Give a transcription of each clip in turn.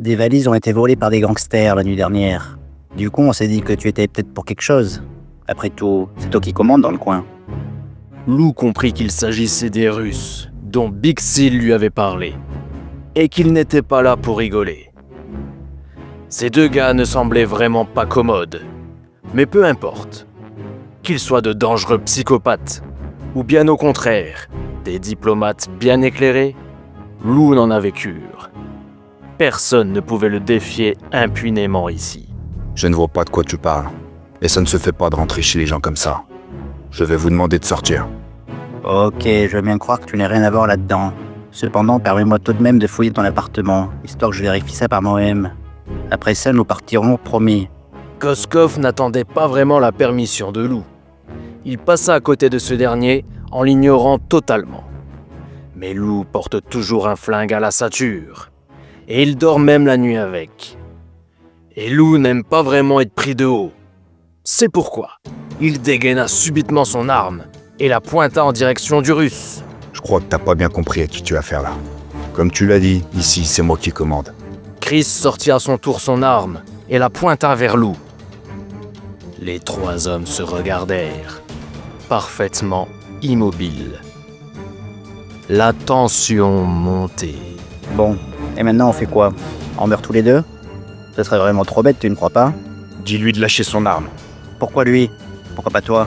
Des valises ont été volées par des gangsters la nuit dernière. Du coup, on s'est dit que tu étais peut-être pour quelque chose. Après tout, c'est toi qui commandes dans le coin. Lou comprit qu'il s'agissait des Russes, dont Big Seal lui avait parlé, et qu'il n'était pas là pour rigoler. Ces deux gars ne semblaient vraiment pas commodes, mais peu importe. Qu'ils soient de dangereux psychopathes, ou bien au contraire, des diplomates bien éclairés, Lou n'en avait cure. Personne ne pouvait le défier impunément ici. Je ne vois pas de quoi tu parles. Et ça ne se fait pas de rentrer chez les gens comme ça. Je vais vous demander de sortir. Ok, je veux bien croire que tu n'as rien à voir là-dedans. Cependant, permets-moi tout de même de fouiller ton appartement, histoire que je vérifie ça par moi-même. Après ça, nous partirons, promis. Koskov n'attendait pas vraiment la permission de Lou. Il passa à côté de ce dernier en l'ignorant totalement. Mais Lou porte toujours un flingue à la ceinture. Et il dort même la nuit avec. Et Lou n'aime pas vraiment être pris de haut. C'est pourquoi il dégaina subitement son arme et la pointa en direction du Russe. Je crois que t'as pas bien compris à qui tu as affaire là. Comme tu l'as dit, ici c'est moi qui commande. Chris sortit à son tour son arme et la pointa vers Lou. Les trois hommes se regardèrent, parfaitement immobiles. La tension montait. Bon, et maintenant on fait quoi? On meurt tous les deux? Ce serait vraiment trop bête, tu ne crois pas? Dis-lui de lâcher son arme. Pourquoi lui? Pourquoi pas toi?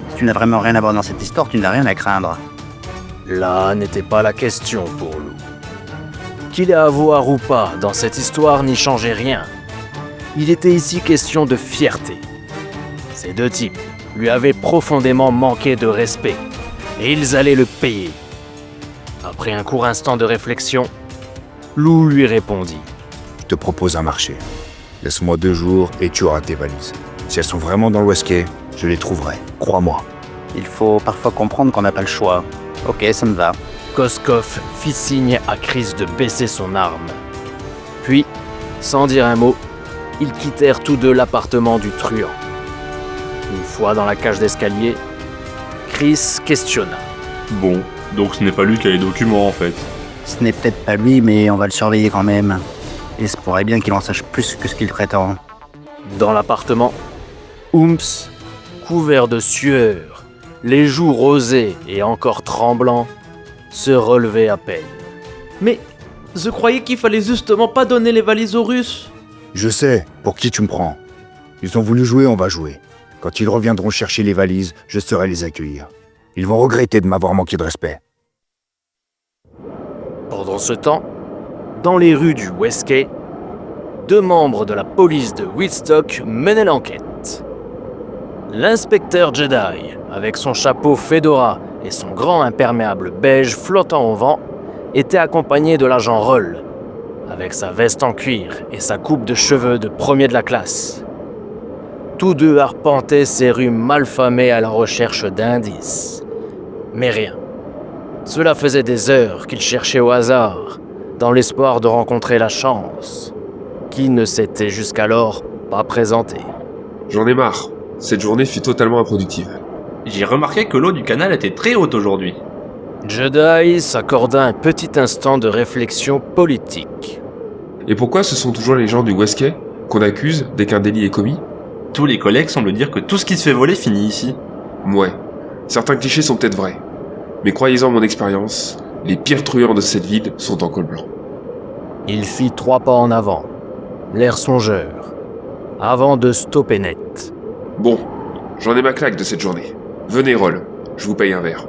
Si tu n'as vraiment rien à voir dans cette histoire, tu n'as rien à craindre. Là n'était pas la question pour Lou. Qu'il ait à voir ou pas dans cette histoire n'y changeait rien. Il était ici question de fierté. Ces deux types lui avaient profondément manqué de respect, et ils allaient le payer. Après un court instant de réflexion, Lou lui répondit. Je te propose un marché. Laisse-moi 2 jours et tu auras tes valises. Si elles sont vraiment dans le Westgate, je les trouverai, crois-moi. Il faut parfois comprendre qu'on n'a pas le choix. Ok, ça me va. Koskov fit signe à Chris de baisser son arme. Puis, sans dire un mot, ils quittèrent tous deux l'appartement du truand. Une fois dans la cage d'escalier, Chris questionna. Bon, donc ce n'est pas lui qui a les documents en fait. Ce n'est peut-être pas lui, mais on va le surveiller quand même. Il se pourrait bien qu'il en sache plus que ce qu'il prétend. Dans l'appartement, Ooms, couvert de sueur, les joues rosées et encore tremblants, se relevait à peine. Mais je croyais qu'il fallait justement pas donner les valises aux Russes. Je sais, pour qui tu me prends. Ils ont voulu jouer, on va jouer. Quand ils reviendront chercher les valises, je saurai les accueillir. Ils vont regretter de m'avoir manqué de respect. Pendant ce temps, dans les rues du Westgate, 2 membres de la police de Woodstock menaient l'enquête. L'inspecteur Jedi, avec son chapeau fedora et son grand imperméable beige flottant au vent, était accompagné de l'agent Roll, avec sa veste en cuir et sa coupe de cheveux de premier de la classe. Tous deux arpentaient ces rues malfamées à la recherche d'indices. Mais rien. Cela faisait des heures qu'ils cherchaient au hasard, dans l'espoir de rencontrer la chance, qui ne s'était jusqu'alors pas présentée. J'en ai marre. Cette journée fut totalement improductive. J'ai remarqué que l'eau du canal était très haute aujourd'hui. Jedi s'accorda un petit instant de réflexion politique. Et pourquoi ce sont toujours les gens du Westgate qu'on accuse dès qu'un délit est commis? Tous les collègues semblent dire que tout ce qui se fait voler finit ici. Ouais. Certains clichés sont peut-être vrais. Mais croyez-en mon expérience, les pires truands de cette ville sont en col blanc. Il fit 3 pas en avant, l'air songeur, avant de stopper net. Bon, j'en ai ma claque de cette journée. Venez, Roll, je vous paye un verre.